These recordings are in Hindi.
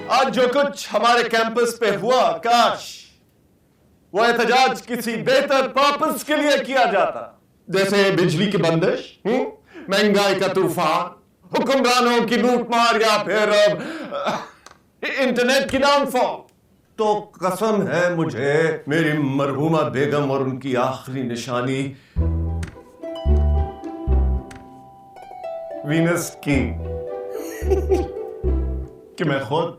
आज जो कुछ हमारे कैंपस पे हुआ, काश वो एहतजाज किसी बेहतर पर्पस के लिए किया जाता, जैसे बिजली की बंदिश, महंगाई का तूफान, हुक्मरानों की लूटमार, या फिर इंटरनेट की डाउनफॉल। तो कसम है मुझे मेरी मरहूमा बेगम और उनकी आखिरी निशानी वीनस की कि मैं खुद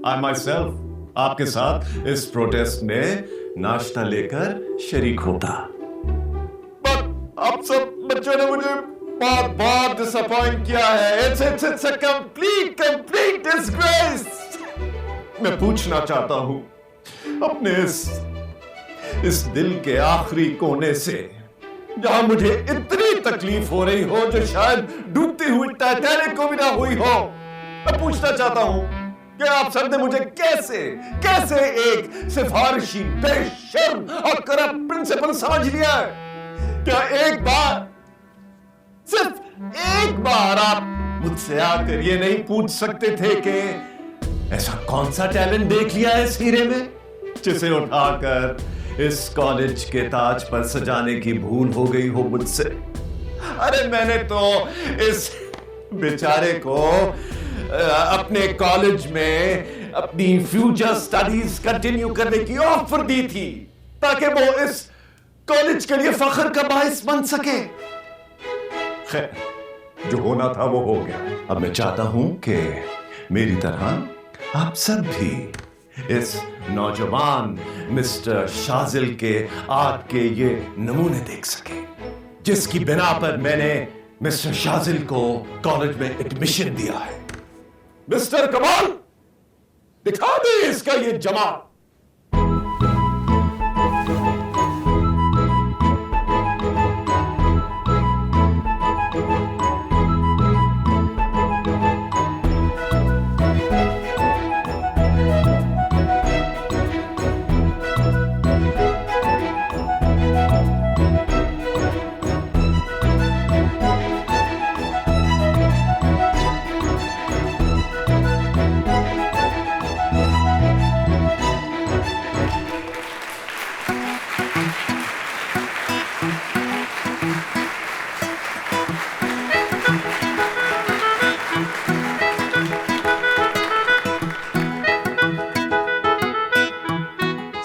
आई माई सेल्फ आपके साथ इस प्रोटेस्ट में नाश्ता लेकर शरीक होता। पर आप सब बच्चों ने मुझे बहुत बहुत डिसअपॉइंट किया है। It's a complete disgrace. मैं पूछना चाहता हूं अपने इस दिल के आखिरी कोने से, जहां मुझे इतनी तकलीफ हो रही हो जो शायद डूबती हुई टाइटैनिक को भी ना हुई हो, मैं पूछना चाहता हूं कि आप सब ने मुझे कैसे एक सिफारिशी, बेशर्म और करप्ट प्रिंसिपल समझ लिया है? क्या एक बार, सिर्फ एक बार आप मुझसे आकर ये नहीं पूछ सकते थे कि ऐसा कौन सा टैलेंट देख लिया है इस हीरे में जिसे उठाकर इस कॉलेज के ताज पर सजाने की भूल हो गई हो मुझसे? अरे मैंने तो इस बेचारे को अपने कॉलेज में अपनी फ्यूचर स्टडीज कंटिन्यू करने की ऑफर दी थी ताकि वो इस कॉलेज के लिए फख्र का बाइस बन सके। खैर, जो होना था वो हो गया। अब मैं चाहता हूं कि मेरी तरह आप सब भी इस नौजवान मिस्टर शाजिल के आर्ट के ये नमूने देख सके, जिसकी बिना पर मैंने मिस्टर शाजिल को कॉलेज में एडमिशन दिया है। मिस्टर कमाल, दिखा दे इसका ये जमाल।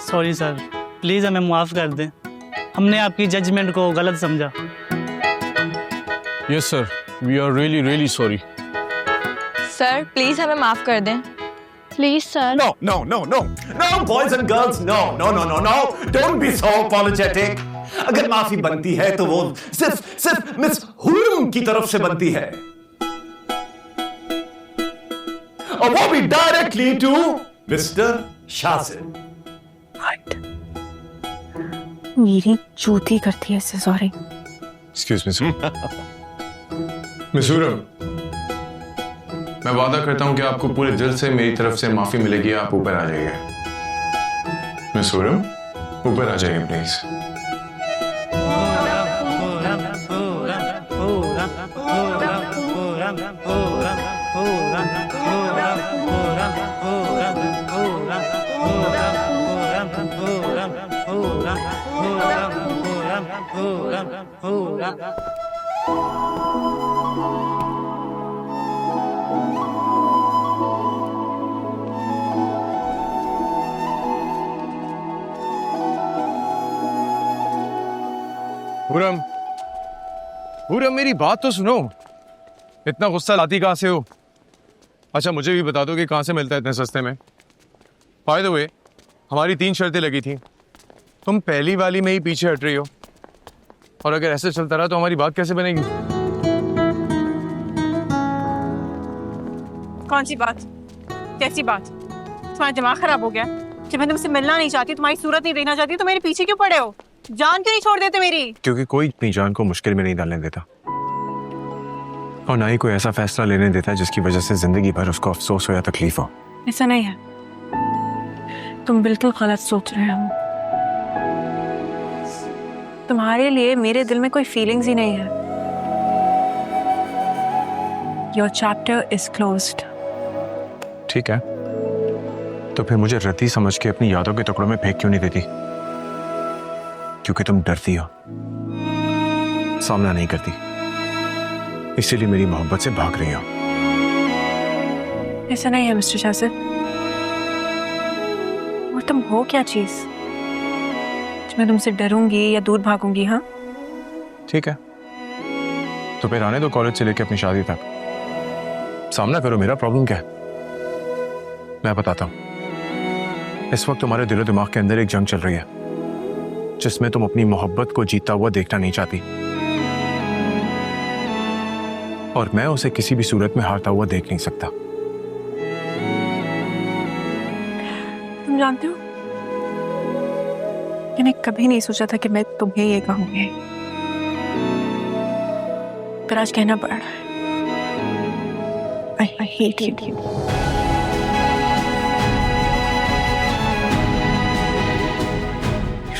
सॉरी सर, प्लीज़ हमें माफ़ कर दें, हमने आपकी जजमेंट को गलत समझा। Yes sir, we are really really sorry. Sir please हमें माफ कर दें। Please sir. No, boys and girls, no, don't be so apologetic. अगर माफी बनती है तो वो सिर्फ मिस हुरम की तरफ से बनती है, और वो भी डायरेक्टली टू मिस्टर शाजिल। मेरी चूती करती है इससे, sorry. Excuse me sir. Miss Hurrem, मैं वादा करता हूं कि आपको पूरे दिल से मेरी तरफ से माफी मिलेगी। आप ऊपर आ जाइए। मिस हुरम, ऊपर आ जाइए प्लीज। हुरम, हुरम मेरी बात तो सुनो। इतना गुस्सा लाती कहां से हो? अच्छा मुझे भी बता दो कि कहां से मिलता है इतने सस्ते में। बाय द वे, हमारी 3 शर्तें लगी थी, तुम पहली वाली में ही पीछे हट रही हो, और अगर ऐसे चलता रहा तो हमारी बात कैसे बनेगी? कौन सी बात? कैसी बात? तुम्हारा दिमाग खराब हो गया? जब मैं तुमसे मिलना नहीं चाहती, तुम्हारी सूरत नहीं देखना चाहती, तो मेरे पीछे क्यों पड़े हो? जान क्यों नहीं छोड़ देते मेरी? क्योंकि कोई अपनी जान को मुश्किल में नहीं डालने देता, और ना ही कोई ऐसा फैसला लेने देता जिसकी वजह से जिंदगी भर उसको अफसोस हो या तकलीफ हो। ऐसा नहीं है, तुम बिल्कुल गलत सोच रहे हो। तुम्हारे लिए मेरे दिल में कोई फीलिंग्स ही नहीं है। Your chapter is closed. ठीक है, तो फिर मुझे रति समझ के अपनी यादों के टुकड़ों में फेंक क्यों नहीं देती? क्योंकि तुम डरती हो, सामना नहीं करती, इसीलिए मेरी मोहब्बत से भाग रही हो। ऐसा नहीं है मिस्टर शासिर। और तुम हो क्या चीज जो मैं तुमसे डरूंगी या दूर भागूंगी? हाँ ठीक है, तो फिर आने दो कॉलेज से लेके अपनी शादी तक, सामना करो। मेरा प्रॉब्लम क्या है मैं बताता हूं। इस वक्त तुम्हारे दिलो दिमाग के अंदर एक जंग चल रही है जिसमें तुम अपनी मोहब्बत को जीता हुआ देखना नहीं चाहती, और मैं उसे किसी भी सूरत में हारता हुआ देख नहीं सकता। तुम जानते हो, मैंने कभी नहीं सोचा था कि मैं तुम्हें ये कहूंगी, पर आज कहना पड़ रहा है। I hate you.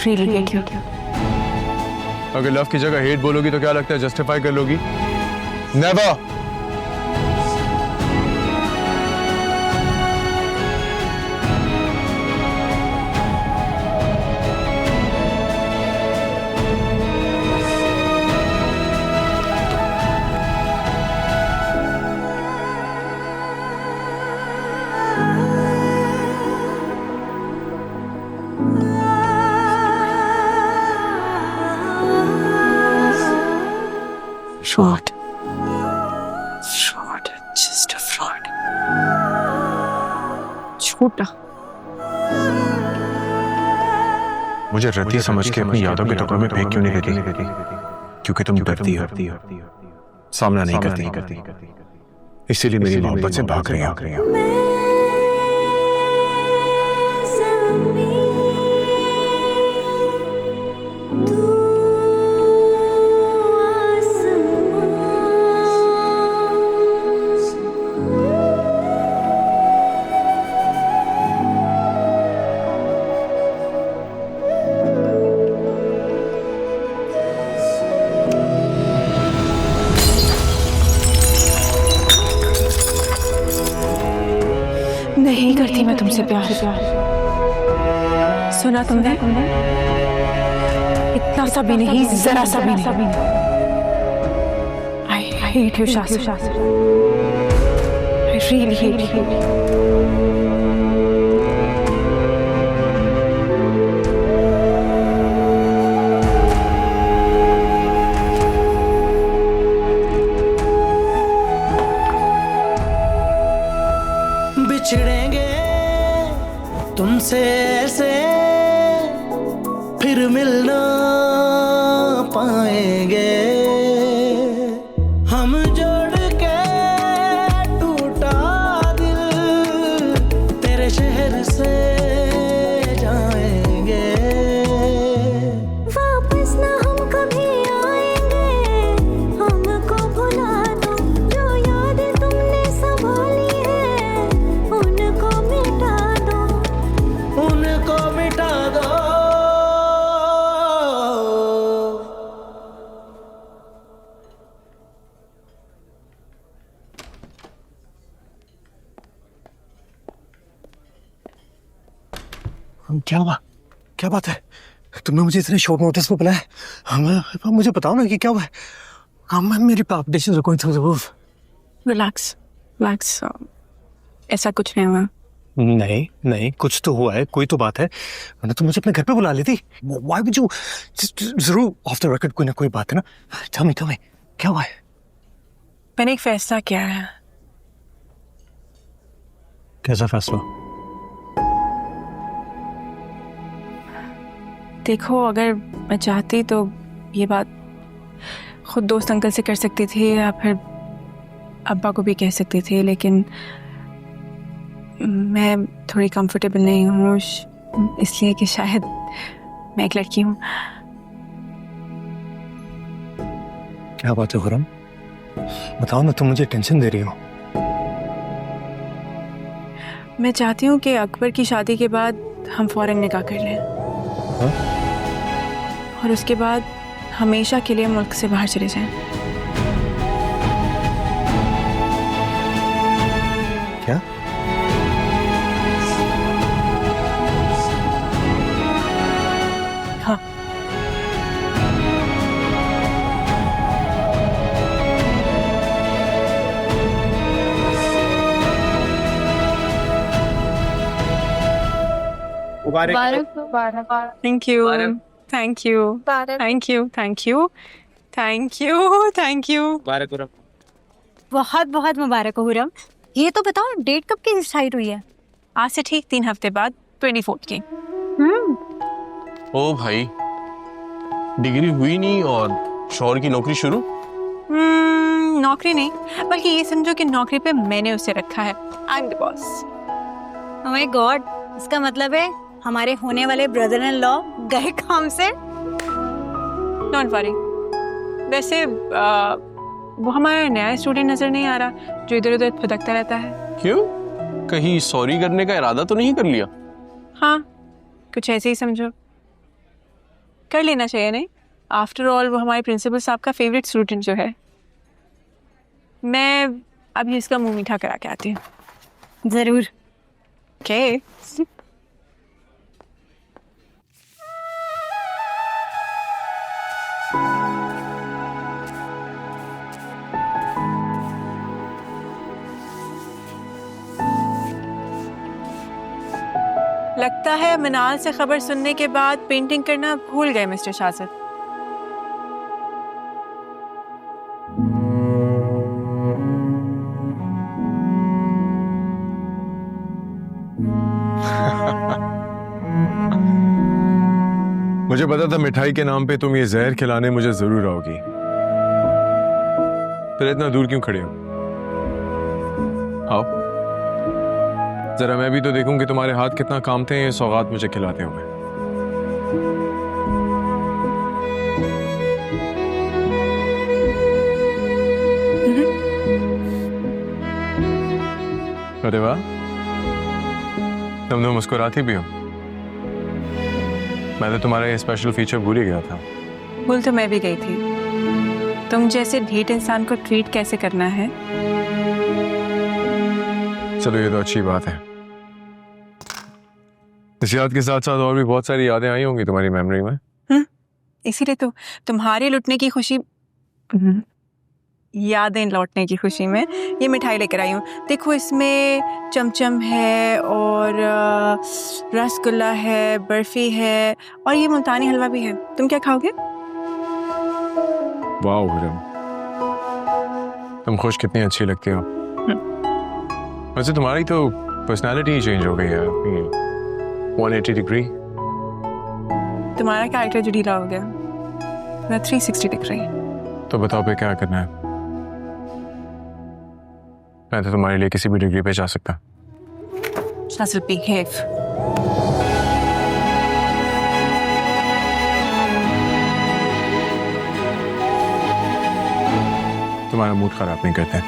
Really hate you. अगर लव की जगह हेट बोलोगी तो क्या लगता है जस्टिफाई कर लोगी? Never. Fraud. Just a fraud. छोटा मुझे रति समझ के अपनी यादों के टुकड़ों में फेंक क्यों नहीं देती? क्योंकि तुम डरती हो, सामना नहीं करती, इसीलिए मेरी मोहब्बत से भाग रही हो। नहीं करती मैं तुमसे प्यार। सुना तुमने? इतना सा भी नहीं, जरा सा भी नहीं। I hate you, शासिर। I really hate you. बिछड़ेंगे तुमसे ऐसे, फिर मिल ना पाएंगे। हम जोड़ के टूटा दिल तेरे शहर से जाएंगे। वापस ना हम कभी आएंगे, हमको भुला दो। जो यादें तुमने संभाली है उनको मिटा दो। उनको मिटा दो। क्या हुआ? क्या बात है? तुमने मुझे इतने शॉर्ट नोटिस पे बुलाया? मुझे बताओ ना कि क्या हुआ है? मेरी palpitations are going through the roof. Relax relax, ऐसा कुछ नहीं हुआ। नहीं नहीं, कुछ तो हुआ है, कोई तो बात है, वरना तुम मुझे अपने घर पे बुला लेती। Why would you? जरूर ऑफ द रिकॉर्ड कोई ना कोई बात है ना। Tell me, क्या हुआ है? मैंने एक फैसला किया है। कैसा फैसला? देखो, अगर मैं चाहती तो ये बात खुद दोस्त अंकल से कर सकती थी या फिर अब्बा को भी कह सकती थी, लेकिन मैं थोड़ी कंफर्टेबल नहीं हूँ इसलिए कि शायद मैं एक लड़की हूँ। क्या बात है खुरम? बताओ ना, तुम मुझे टेंशन दे रही हो। मैं चाहती हूँ कि अकबर की शादी के बाद हम फौरन निकाह कर लें। हाँ? और उसके बाद हमेशा के लिए मुल्क से बाहर चले जाएं। क्या? Thank you, thank you, thank you, thank you, thank you, thank you. बहुत बहुत मुबारक हो हुरम। ये तो बताओ डेट कब की डिसाइड हुई है? आज से ठीक 3 हफ्ते बाद 24 की। ओ भाई, डिग्री हुई नहीं और शौहर की नौकरी शुरू? नौकरी नहीं, बल्कि ये समझो कि नौकरी पे मैंने उसे रखा है। I am the boss. Oh my God, इसका मतलब है हमारे होने वाले ब्रदर इन लॉ गए काम से। Don't worry. वैसे वो हमारा नया स्टूडेंट नजर नहीं आ रहा जो इधर उधर फुदकता रहता है। क्यों? कहीं सॉरी करने का इरादा तो नहीं कर लिया? हाँ, कुछ ऐसे ही समझो। कर लेना चाहिए नहीं? आफ्टर ऑल वो हमारे प्रिंसिपल साहब का फेवरेट स्टूडेंट जो है। मैं अभी इसका मुंह मीठा करा के आती हूँ। जरूर। ओके। लगता है मनाल से खबर सुनने के बाद पेंटिंग करना भूल गए मिस्टर शाजिद। मुझे पता था मिठाई के नाम पे तुम ये जहर खिलाने मुझे जरूर आओगी, फिर इतना दूर क्यों खड़े हो? आओ, जरा मैं भी तो देखूं कि तुम्हारे हाथ कितना कामते हैं ये सौगात मुझे खिलाते हुए। अरे वाह, तुम तो मुस्कुराती भी हो। मैं तो तुम्हारा ये स्पेशल फीचर भूल ही गया था। भूल तो मैं भी गई थी। तुम जैसे ढीठ इंसान को ट्रीट कैसे करना है। चलो ये तो अच्छी बात है। इस याद के साथ साथ और भी बहुत सारी यादें आई होंगी तुम्हारी मेमोरी में। इसीलिए तो तुम्हारे लुटने की खुशी, यादें लौटने की खुशी में ये मिठाई लेकर आई हूँ। देखो, इसमें चमचम है और रसगुल्ला है, बर्फी है और ये मुल्तानी हलवा भी है। तुम क्या खाओगे? वाह हुरम, तुम खुश कितनी अच्छी लगती हो। वैसे तुम्हारी तो पर्सनालिटी ही चेंज हो गई है 180 डिग्री। तुम्हारा कैरेक्टर जो ढीला हो गया, मैं 360 डिग्री। तो बताओ पे क्या करना है? मैं तो तुम्हारे लिए किसी भी डिग्री पे जा सकता। शाजिद, बिहेव। तुम्हारा मूड खराब नहीं करते।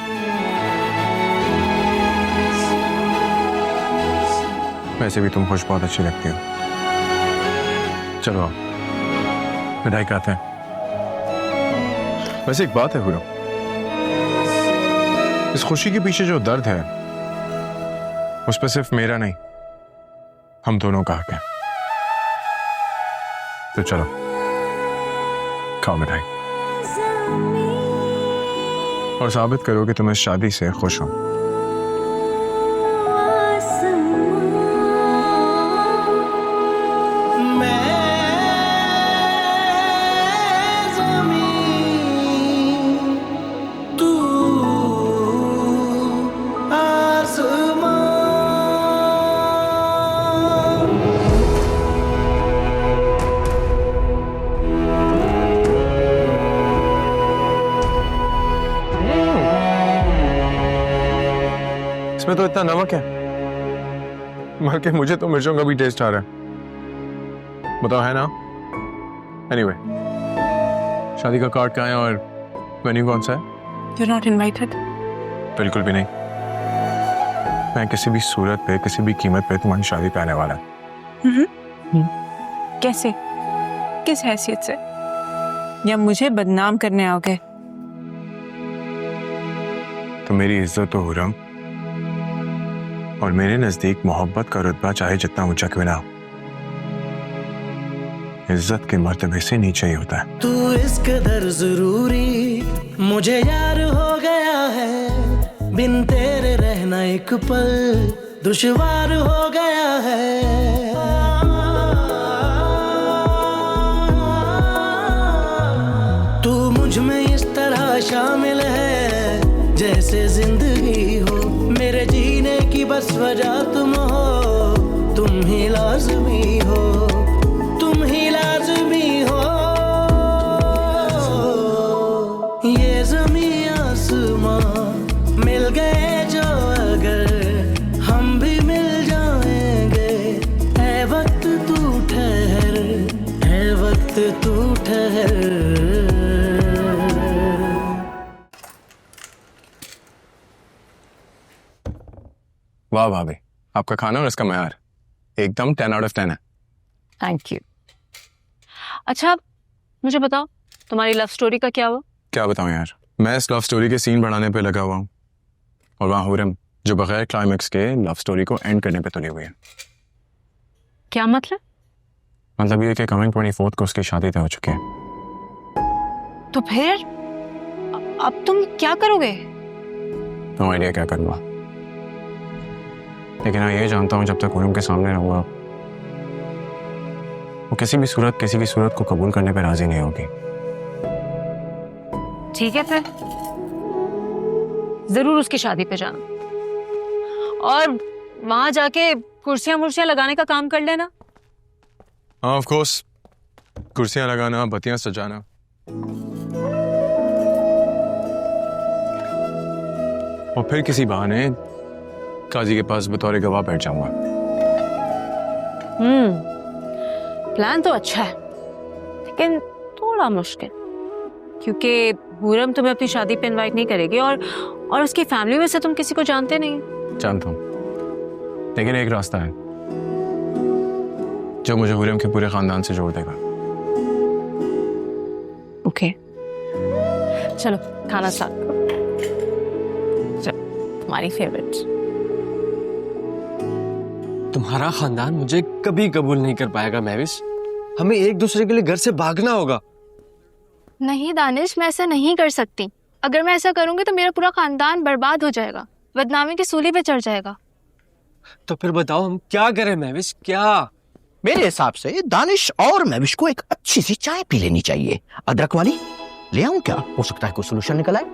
वैसे भी तुम खुश बहुत अच्छी लगती हो। चलो आओ, मिठाई खाते हैं। वैसे एक बात है हुरम, इस खुशी के पीछे जो दर्द है उस पर सिर्फ मेरा नहीं, हम दोनों का हक है। तो चलो खाओ मिठाई और साबित करो कि तुम इस शादी से खुश हो। इसमें तो इतना नमक है, मर के मुझे तो मिर्चों का भी टेस्ट आ रहा है। बताओ, है ना? एनीवे, शादी का कार्ड कहाँ है और मेन्यू कौन सा है? You're not invited. बिल्कुल भी नहीं। मैं किसी भी सूरत पे, किसी भी कीमत पे तुम्हारी शादी पे आने वाला है। कैसे? किस हैसियत से? या मुझे बदनाम करने आओगे? तो मेरी इज्जत तो हुरम, और मेरे नजदीक मोहब्बत का रुतबा चाहे जितना ऊंचा क्यों ना हो, इज्जत के मर्तबे से नीचे ही होता है। तू इस कदर जरूरी मुझे यार हो गया है, बिन तेरे रहना एक पल दुश्वार हो गया है। वजह तुम हो, तुम ही लाज़मी हो, तुम ही लाज़मी हो। ये ज़मीं आसमां मिल गए जो अगर हम भी मिल जाएंगे। है वक्त तू ठहर, है वक्त तू ठहर। वाह भाभी, आपका खाना और इसका मयार एकदम 10 out of 10 है। Thank you. अच्छा मुझे बताओ, तुम्हारी लव स्टोरी का क्या हुआ? क्या बताऊं यार, मैं इस लव स्टोरी के सीन बढ़ाने पे लगा हुआ हूँ और वहाँ हुरम जो बगैर क्लाइमेक्स के लव स्टोरी को एंड करने पे तुली हुई है। क्या मतलब? मतलब ये कि कमिंग 24 को उसकी शादी तय हो चुकी है। तो फिर अब तुम क्या करोगे? नो आइडिया क्या करूँगा, लेकिन हाँ ये जानता हूँ जब तक हुरम के सामने रहूंगा वो किसी भी सूरत को कबूल करने पर राजी नहीं होगी। ठीक है फिर जरूर उसकी शादी पे जाना और वहां जाके कुर्सियां लगाने का काम कर लेना। हाँ ऑफ कोर्स, कुर्सियां लगाना, बत्तियां सजाना। और फिर किसी बहाने काजी के पास बतौर गवाह बैठ जाऊंगा। प्लान तो अच्छा है लेकिन थोड़ा मुश्किल, क्योंकि हुरम तुम्हें अपनी शादी पे इनवाइट नहीं करेगी और उसकी फैमिली में से तुम किसी को जानते नहीं। जानता हूँ, लेकिन एक रास्ता है जो मुझे हुरम के पूरे खानदान से जोड़ देगा। ओके चलो खाना स्टार्ट करो। चलो तुम्हारी फेवरेट। तुम्हारा खानदान मुझे कभी कबूल नहीं कर पाएगा महविश, हमें एक दूसरे के लिए घर से भागना होगा। नहीं दानिश, मैं ऐसा नहीं कर सकती। अगर मैं ऐसा करूंगी तो मेरा पूरा खानदान बर्बाद हो जाएगा, बदनामी की सूली पे चढ़ जाएगा। तो फिर बताओ हम क्या करें महविश, क्या? मेरे हिसाब से दानिश और महविश को एक अच्छी सी चाय पी लेनी चाहिए, अदरक वाली। ले आऊं क्या? हो सकता है कोई सोल्यूशन निकल आए।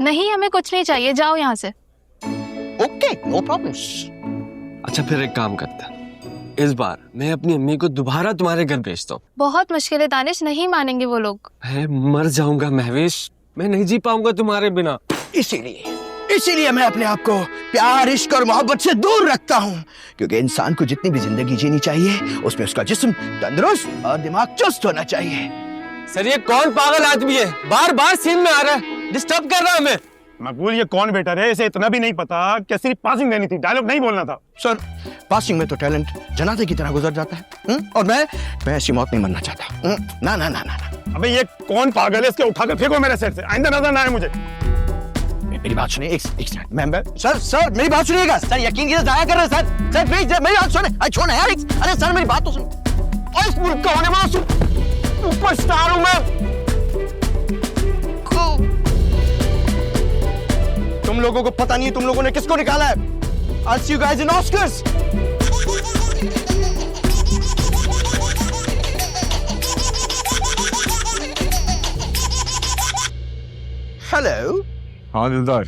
नहीं हमें कुछ नहीं चाहिए, जाओ यहाँ से। Okay no problems. अच्छा फिर एक काम करता है, इस बार मैं अपनी अम्मी को दोबारा तुम्हारे घर भेजता हूँ। बहुत मुश्किल है दानिश, नहीं मानेंगे वो लोग। मैं मर जाऊंगा महविश, मैं नहीं जी पाऊंगा तुम्हारे बिना। इसीलिए मैं अपने आप को प्यार, इश्क और मोहब्बत से दूर रखता हूँ, क्योंकि इंसान को जितनी भी जिंदगी जीनी चाहिए उसमें उसका जिस्म तंदुरुस्त और दिमाग चुस्त होना चाहिए। सर ये कौन पागल आदमी है, बार बार सीन में आ रहा है, डिस्टर्ब कर रहा है हमें। मकबूल ये कौन बेटर है, इसे इतना भी नहीं पता कि सिर्फ पासिंग देनी थी, डायलॉग नहीं बोलना था। सर पासिंग में तो टैलेंट जनाजे की तरह गुजर जाता है। और मैं ऐसी मौत नहीं मरना चाहता। ना ना ना ना ना। अबे ये कौन पागल है, इसके उठाकर फेंको मेरे सेट से, आइंदा नजर ना आए मुझे। मेरी बात सुनिए, एक मेंबर सर मेरी बात सुनिएगा सर, यकीन कीजिए जाया कर रहे हैं सर प्लीज मेरी बात सुने। अरे छोड़ना यार, अरे सर मेरी बात तो सुन। और इस मुल्क का होने वाला सुपरस्टार हूं मैं। तुम लोगों को पता नहीं तुम लोगों ने किसको निकाला है। I'll see you guys in Oscars. Hello. हाँ दिलदार,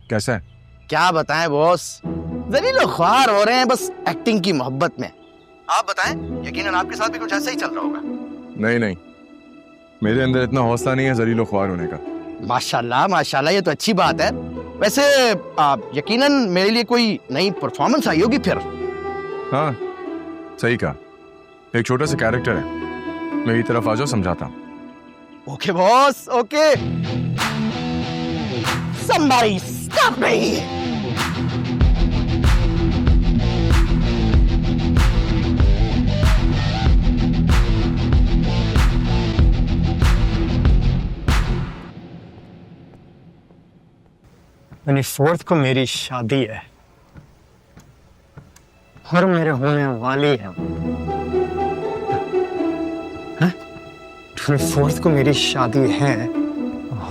कैसा है? क्या बताएं बॉस, जलीलो ख्वार हो रहे हैं बस एक्टिंग की मोहब्बत में। आप बताएं, यकीनन आपके साथ भी कुछ ऐसा ही चल रहा होगा। नहीं, मेरे अंदर इतना हौसला नहीं है जलीलो ख्वार होने का। माशाल्लाह माशाल्लाह, ये तो अच्छी बात है। वैसे यकीनन मेरे लिए कोई नई परफॉर्मेंस आई होगी फिर। हाँ सही कहा, एक छोटा सा कैरेक्टर है, मेरी तरफ आ जाओ समझाता हूँ। Okay boss okay. Somebody stop me! यानी 4 को मेरी शादी है और मेरे होने वाली है। 24 को मेरी शादी है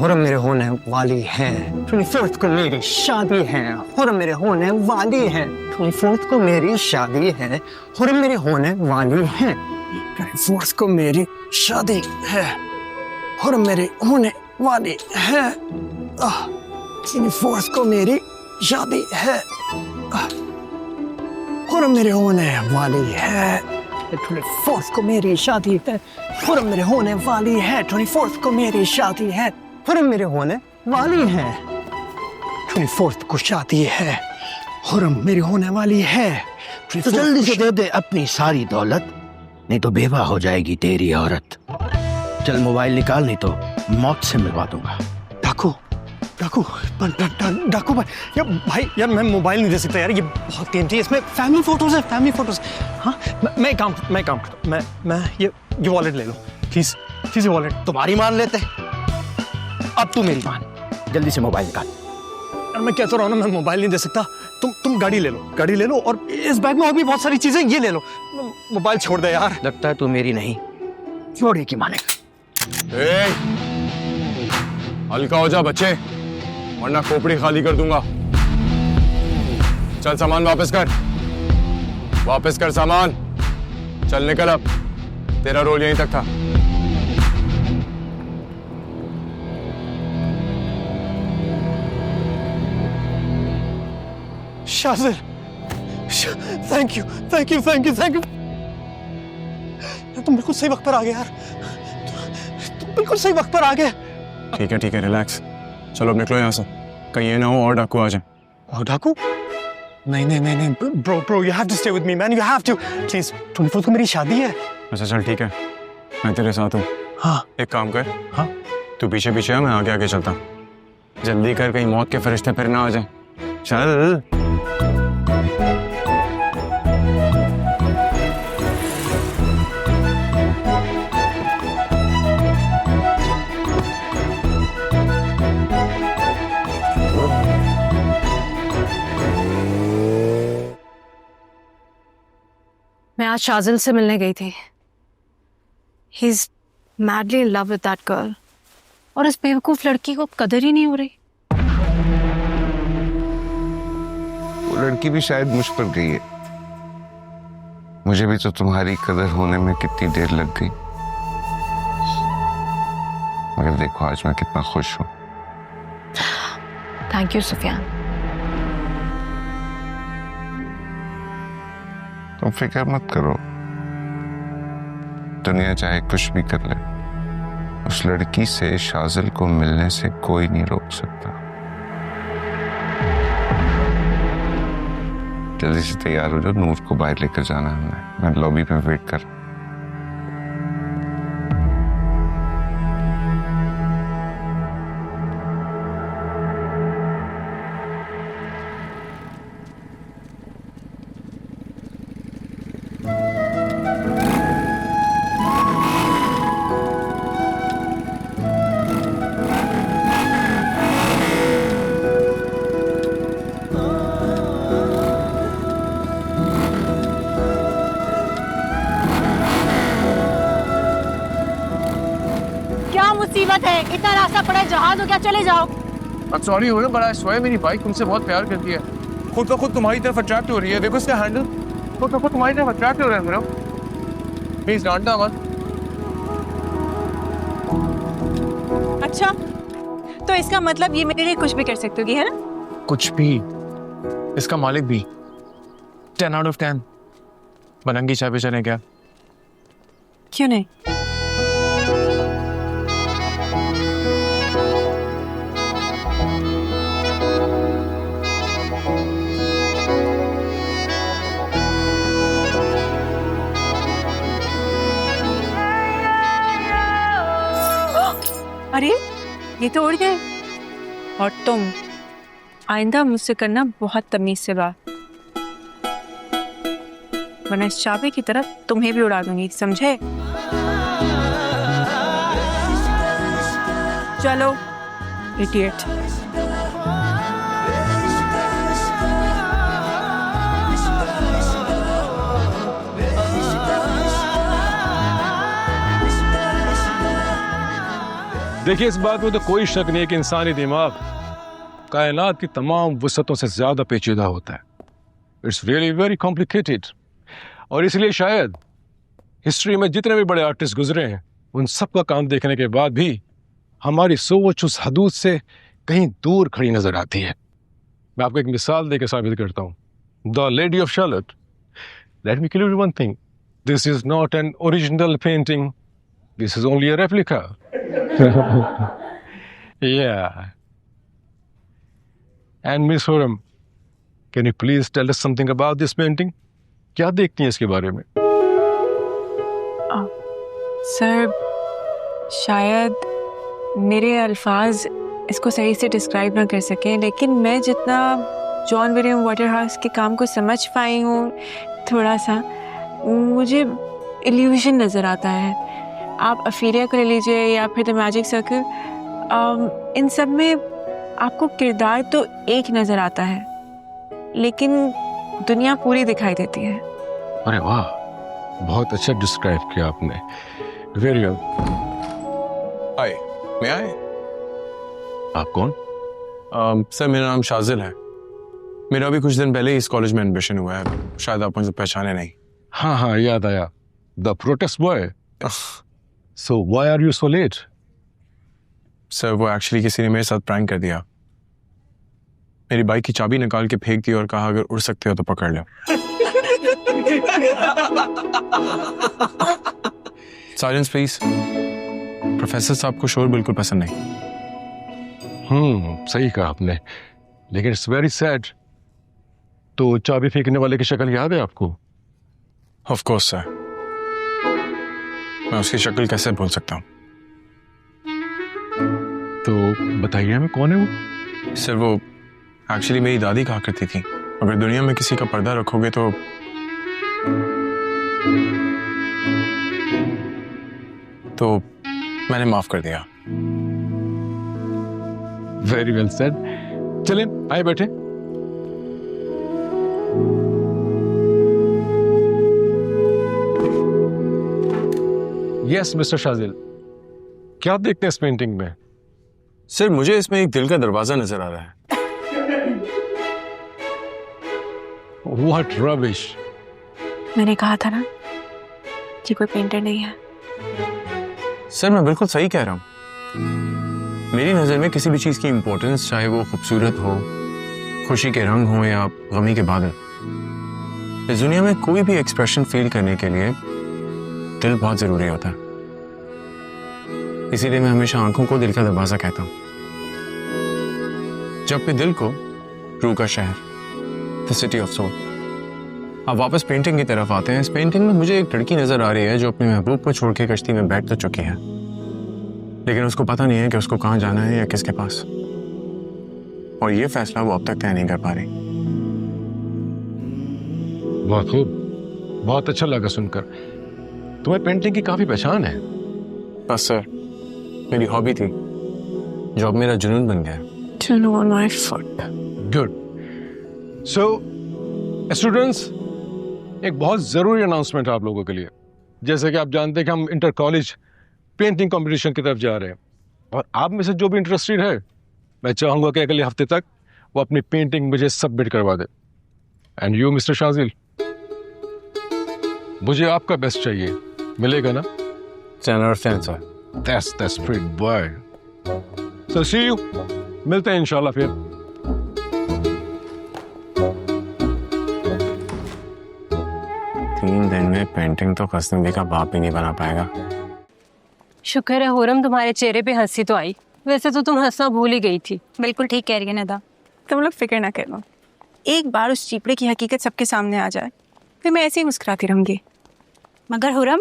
और मेरे होने वाली है। 24 को मेरी शादी है और मेरे होने वाली है। 24 को मेरी शादी है और मेरे होने वाली है। 24 को मेरी शादी है और मेरे होने वाली है। 24 को मेरी शादी है हुरम मेरे होने वाली है 24th को मेरी शादी है हुरम मेरे होने वाली है 24th को मेरी शादी है हुरम मेरे होने वाली है 24th को शादी है हुरम मेरी होने वाली है तो जल्दी से दे दे अपनी सारी दौलत, नहीं तो बेवा हो जाएगी तेरी औरत। चल मोबाइल निकाल, नहीं तो मौत से मिलवा दूंगा। डाकू डाकू डाकू भाई यार मैं मोबाइल नहीं दे सकता यार, ये बहुत कीमती है, इसमें फैमिली फोटोज है, फैमिली फोटोज। हाँ मैं काम करता मैं ये वॉलेट ले लो प्लीज ये वॉलेट। तुम्हारी मान लेते, अब तू मेरी मान, जल्दी से मोबाइल निकाल। यार मैं कहता रहा हूँ ना, मैं मोबाइल नहीं दे सकता, तुम गाड़ी ले लो और इस बैग में और भी बहुत सारी चीजें, ये ले लो। मोबाइल छोड़ दे यार। लगता है तू मेरी नहीं जोड़े की मानेगा। हल्का हो जा बच्चे, वरना खोपड़ी खाली कर दूंगा। चल सामान वापस कर सामान। चल निकल अब, तेरा रोल यहीं तक था। शाजिर थैंक यू तुम बिल्कुल सही वक्त पर आ गए यार, तुम बिल्कुल सही वक्त पर आ गए। ठीक है रिलैक्स, चलो अब निकलो यहाँ से, कहीं ये ना हो और डाकू आ जाए। और डाकू? नहीं bro you have to stay with me man, you have to please. 24th को मेरी शादी है। अच्छा चल ठीक है, मैं तेरे साथ हूँ। हाँ एक काम कर, हाँ तू पीछे पीछे है, मैं आगे आगे चलता। जल्दी कर, कहीं मौत के फरिश्ते फिर ना आ जाए। चल। मैं आज शाजिल से मिलने गई थी। He is madly in love with that girl, और इस बेवकूफ लड़की को कदर ही नहीं हो रही। वो लड़की भी शायद मुझ पर गई है। मुझे भी तो तुम्हारी कदर होने में कितनी देर लग गई, मगर देखो आज मैं कितना खुश हूं। Thank you Sufiyan. तुम फिक्र मत करो, दुनिया चाहे कुछ भी कर ले, उस लड़की से शाजिल को मिलने से कोई नहीं रोक सकता। जल्दी से तैयार हो जाओ, नूर को बाहर लेकर जाना है, मैं लॉबी में वेट कर। मुसीबत है, इतना रास्ता पड़ा है, जहाज हो क्या, चले जाओ। सॉरी हो ना, बड़ा स्वयं मेरी बाइक तुमसे बहुत प्यार करती है, खुद का खुद तुम्हारी तरफ अट्रैक्ट हो रही है। देखो इसका हैंडल, खुद का खुद तुम्हारी तरफ अट्रैक्ट हो रहा है मेरा। प्लीज डांटना मत। अच्छा तो इसका मतलब ये मेरे लिए कुछ भी कर सकते होगी, है ना? कुछ भी, इसका मालिक भी। 10 out of 10। बनंगी चाय पे चले क्या? क्यों नहीं? अरे ये तो उड़ गए। और तुम आइंदा मुझसे करना बहुत तमीज से बात, वरना इस चाबी की तरफ तुम्हें भी उड़ा दूंगी, समझे? चलो इडियट। देखिए इस बात में तो कोई शक नहीं है कि इंसानी दिमाग कायनात की तमाम वसतों से ज्यादा पेचीदा होता है। इट्स रियली वेरी कॉम्प्लिकेटेड, और इसलिए शायद हिस्ट्री में जितने भी बड़े आर्टिस्ट गुजरे हैं, उन सब का काम देखने के बाद भी हमारी सोच उस हदूद से कहीं दूर खड़ी नजर आती है। मैं आपको एक मिसाल देकर साबित करता हूँ। The lady of Charlotte let me clear you one thing. This is not an original painting. This is only a replica. Yeah. And Miss Huram, can you please tell us something about this painting? क्या देखती हैं इसके बारे में? सर, शायद मेरे अल्फाज इसको सही से डिस्क्राइब ना कर सकें, लेकिन मैं जितना जॉन विलियम वाटरहाउस के काम को समझ पाई हूँ थोड़ा सा, मुझे इल्यूजन नज़र आता है। आप अफीरिया को ले लीजिए या फिर द मैजिक सर्कल, इन सब में आपको किरदार तो एक नज़र आता है लेकिन दुनिया पूरी दिखाई देती है। अरे वाह, बहुत अच्छा डिस्क्राइब किया आपने। Very well. हाय, मैं आए? आप कौन? सर, मेरा नाम शाजिल है। मेरा भी कुछ दिन पहले इस कॉलेज में एडमिशन हुआ है, शायद आप मुझे पहचाने नहीं। हाँ हाँ, याद आया। The protest boy. So why are you so late? Sir, वो एक्चुअली किसी ने मेरे साथ प्रैंक कर दिया। मेरी बाइक की चाबी निकाल के फेंक दी और कहा अगर उड़ सकते हो तो पकड़ लो। Silence please. प्रोफेसर साहब को शोर बिल्कुल पसंद नहीं। सही कहा आपने, लेकिन इट्स वेरी सैड। तो चाबी फेंकने वाले की शक्ल याद है आपको? ऑफ कोर्स सर, मैं उसकी शक्ल कैसे भूल सकता हूँ। तो बताइए हमें, कौन है वो? सर, वो एक्चुअली मेरी दादी कहा करती थी, अगर दुनिया में किसी का पर्दा रखोगे तो मैंने माफ कर दिया। Very well said. चलें, आए बैठे। यस मिस्टर शाजिल, क्या देखते हैं इस पेंटिंग में? सर, मुझे इसमें एक दिल का दरवाजा नजर आ रहा है। What rubbish! मैंने कहा था ना कि कोई पेंटर नहीं है। सर, मैं बिल्कुल सही कह रहा हूँ। मेरी नज़र में किसी भी चीज़ की इम्पोर्टेंस, चाहे वो खूबसूरत हो, खुशी के रंग हो या गमी के बादल, इस दुनिया में कोई भी एक्सप्रेशन फील करने के लिए दिल बहुत ज़रूरी होता है। इसीलिए मैं हमेशा आंखों को दिल का दरवाज़ा कहता हूँ। जब भी दिल को रूह का शहर, द सिटी ऑफ सोल। अब वापस पेंटिंग की तरफ आते हैं। इस पेंटिंग में मुझे एक लड़की नजर आ रही है जो अपने महबूब को छोड़ के कश्ती में बैठ तो चुकी है, लेकिन उसको पता नहीं है कि उसको कहाँ जाना है या किसके पास, और ये फैसला वो अब तक तय नहीं कर पा रही। बहुत खूब, बहुत अच्छा लगा सुनकर। तुम्हें पेंटिंग की काफी पहचान है। बस सर, मेरी हॉबी थी जो अब मेरा जुनून बन गया। गुड। सो स्टूडेंट्स, एक बहुत ज़रूरी अनाउंसमेंट है आप लोगों के लिए। जैसे कि आप जानते हैं कि हम इंटर कॉलेज पेंटिंग कंपटीशन की तरफ जा रहे हैं, और आप में से जो भी इंटरेस्टेड है, मैं चाहूँगा कि अगले हफ्ते तक वो अपनी पेंटिंग मुझे सबमिट करवा दे। एंड यू मिस्टर शाजिल, मुझे आपका बेस्ट चाहिए, मिलेगा ना? 10 out of 10 sir. That's the spirit boy. So see you. मिलते हैं इंशाल्लाह फिर। तीन दिन में पेंटिंग तो कसनबी का बाप ही नहीं बना पाएगा। शुक्र है हुरम, तुम्हारे चेहरे पे हंसी तो आई, वैसे तो तुम हंसना भूल ही गई थी। बिल्कुल ठीक कह रही है नदा। तुम लोग फिक्र ना करो, एक बार उस चीपड़े की हकीकत सबके सामने आ जाए फिर मैं ऐसे ही मुस्कुराती रहूंगी। मगर हुरम,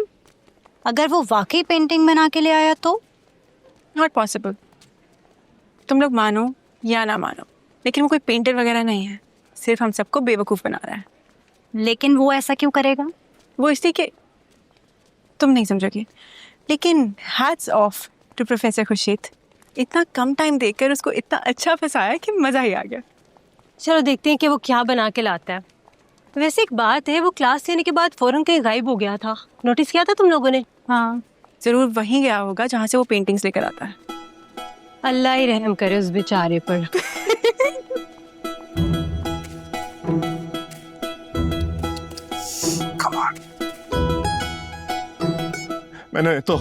अगर वो वाकई पेंटिंग बना के ले आया तो? Not possible. तुम लोग मानो या ना मानो, लेकिन वो कोई पेंटर वगैरह नहीं है, सिर्फ हम सबको बेवकूफ़ बना रहा है। लेकिन वो ऐसा क्यों करेगा? वो इसलिए कि तुम नहीं समझोगे, लेकिन hats off to professor Khurshid, इतना कम टाइम देकर उसको इतना अच्छा फंसाया कि मज़ा ही आ गया। चलो देखते हैं कि वो क्या बना के लाता है। वैसे एक बात है, वो क्लास लेने के बाद फौरन कहीं गायब हो गया था, नोटिस किया था तुम लोगों ने? हाँ, ज़रूर वहीं गया होगा जहाँ से वो पेंटिंग्स लेकर आता है। अल्लाह ही रहम करे उस बेचारे पर। मैंने तो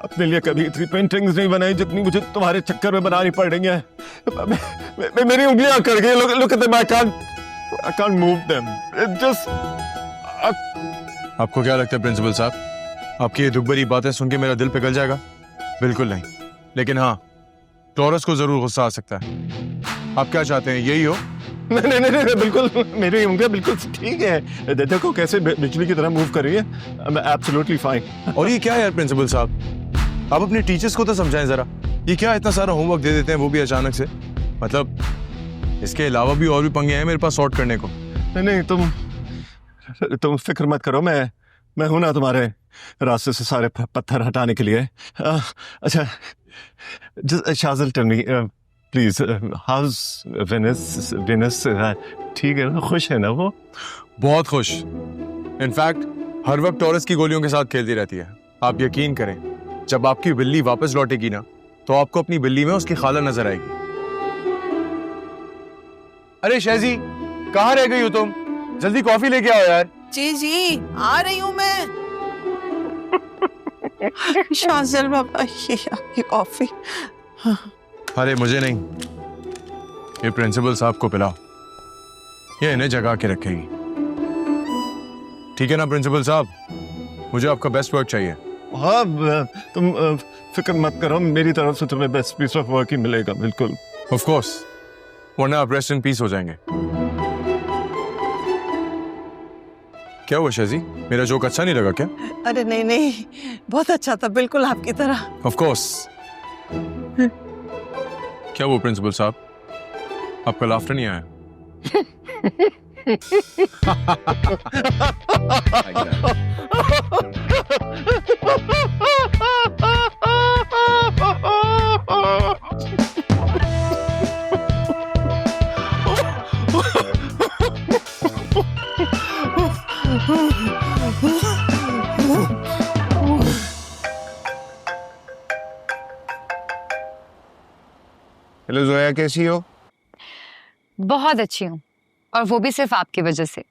अपने लिए कभी इतनी पेंटिंग्स नहीं बनाई जितनी मुझे तुम्हारे चक्कर में बनानी पड़ रही है। मेरी उंगलियां अकड़ गई। Look at them, I can't move them. आपको क्या लगता है प्रिंसिपल साहब, आपकी ये दुख भरी बातें सुन के मेरा दिल पिघल जाएगा? बिल्कुल नहीं। लेकिन हाँ, टॉरस को जरूर गुस्सा आ सकता है। आप क्या चाहते हैं, यही हो? नहीं नहीं नहीं, बिल्कुल मेरी उंगलियां बिल्कुल ठीक है। देखो कैसे बिजली की तरह मूव कर रही है। Absolutely fine. और ये क्या है यार प्रिंसिपल साहब, आप अपने टीचर्स को तो समझाएं जरा। ये क्या इतना सारा होमवर्क दे देते हैं, वो भी अचानक से? मतलब इसके अलावा भी और भी पंगे हैं मेरे पास सॉर्ट करने को। नहीं नहीं, तुम फिक्र मत करो, मैं हूं ना तुम्हारे रास्ते से सारे पत्थर हटाने के लिए। अच्छा Shazil, tell me please, house Venus? ठीक है ना, खुश है ना वो? बहुत खुश। इनफैक्ट हर वक्त टॉरस की गोलियों के साथ खेलती रहती है। आप यकीन करें, जब आपकी बिल्ली वापस लौटेगी ना, तो आपको अपनी बिल्ली में उसकी खाला नजर आएगी। अरे शहजी, कहाँ रह गई हो तुम? जल्दी कॉफी लेके आओ यार। जी जी आ रही हूँ मैं। शाज़िल बाबा, ये कॉफी। अरे मुझे नहीं, ये प्रिंसिपल साहब को पिलाओ, ये इन्हें जगा के रखेगी। ठीक है ना प्रिंसिपल साहब? मुझे आपका बेस्ट वर्क चाहिए। हाँ, तुम फिक्र मत करो, मेरी तरफ से तुम्हें बेस्ट पीस ऑफ वर्क ही मिलेगा। बिल्कुल, ऑफ कोर्स, वरना आप रेस्ट इन पीस हो जाएंगे। क्या हुआ शाजी, मेरा जोक अच्छा नहीं लगा क्या? अरे नहीं नहीं, बहुत अच्छा था, बिल्कुल आपकी तरह। Of course. क्या वो प्रिंसिपल साहब, आपका लाफ्टर नहीं आया? हेलो जोया, कैसी हो? बहुत अच्छी हूँ, और वो भी सिर्फ आपकी वजह से।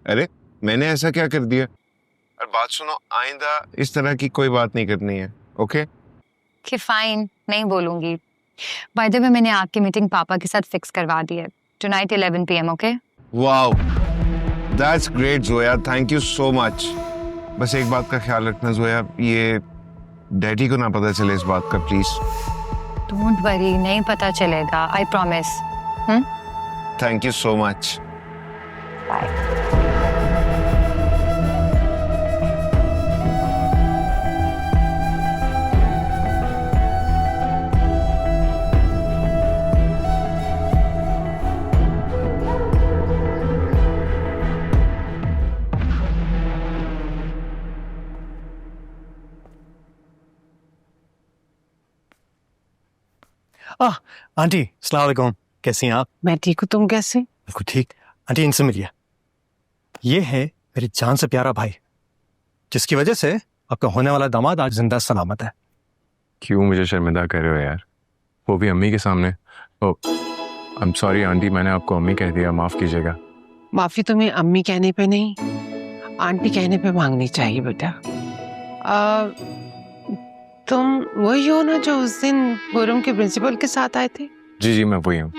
अरे मैंने ऐसा क्या कर दिया? और बात सुनो, आइंदा इस तरह की कोई बात नहीं करनी है, ओके? कि फाइन, नहीं बोलूंगी। बाय द वे, मैंने आपकी मीटिंग पापा के साथ फिक्स करवा दी है, tonight 11 PM, okay? Wow, that's great Zoya, thank you so much. बस एक बात का ख्याल रखना जोया, ये डैडी को ना पता चले इस बात का, प्लीज। डोंट वरी, नहीं पता चलेगा, I promise. Thank you so much. Bye. Aunty अस्सलाम वालेकुम, कैसी हैं आप? मैं ठीक हूँ, तुम कैसे? बिल्कुल ठीक। आंटी इनसे मिलिए, ये है मेरी जान से प्यारा भाई, जिसकी वजह से आपका होने वाला दामाद आज जिंदा सलामत है। क्यों मुझे शर्मिंदा कर रहे हो यार, वो भी अम्मी के सामने? ओ आई एम सॉरी आंटी, मैंने आपको अम्मी कह दिया, माफ कीजिएगा। माफी तुम्हें अम्मी कहने पे नहीं, आंटी कहने पे मांगनी चाहिए बेटा। तुम वही हो ना जो उस दिन हुरम के प्रिंसिपल के साथ आए थे? जी जी, मैं वही हूँ।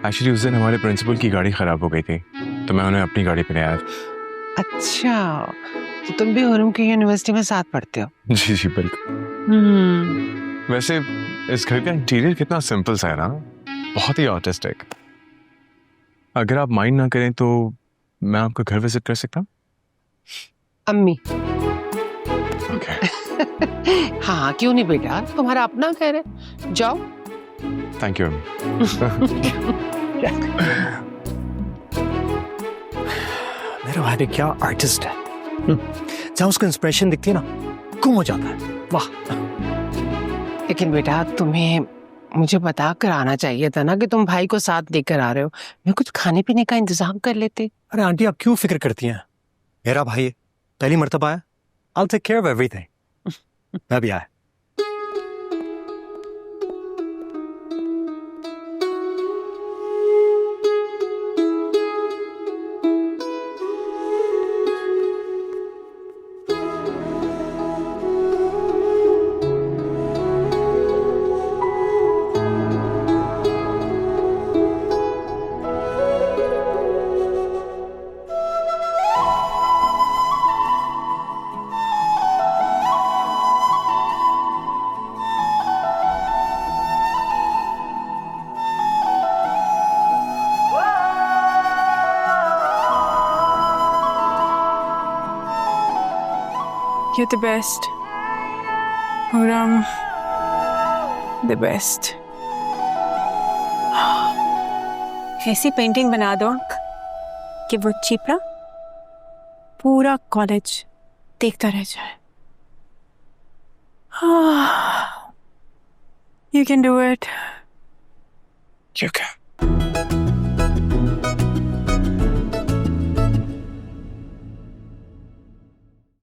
एक्चुअली उस दिन हमारे प्रिंसिपल की गाड़ी खराब हो गई थी, तो मैं उन्हें अपनी गाड़ी पे ले आया। अच्छा, तो तुम भी हुरम की यूनिवर्सिटी में साथ पढ़ते हो? जी जी बिल्कुल। वैसे इस घर का इंटीरियर कितना सिंपल सा है ना, बहुत ही आर्टिस्टिक। अगर आप माइंड ना करें तो मैं आपका घर विजिट कर सकता हूँ? अम्मी हाँ क्यों नहीं बेटा, तुम्हारा अपना घर है, जाओ। थैंक यू अम्मी। मेरा भाई क्या आर्टिस्ट है, जहाँ उसको इंस्पिरेशन दिखती है ना, गुम हो जाता है। वाह। लेकिन बेटा तुम्हें मुझे बता कर आना चाहिए था ना कि तुम भाई को साथ लेकर आ रहे हो, मैं कुछ खाने पीने का इंतजाम कर लेते। अरे आंटी आप क्यों फिक्र करती हैं, मेरा भाई है, पहली मर्तबा आया, I'll take care of everything। मैं भी आया। You're the best. Huram, the best. ऐसी पेंटिंग बना दो कि वो चिपड़ा पूरा कॉलेज देखता रह जाए. You can do it. You can.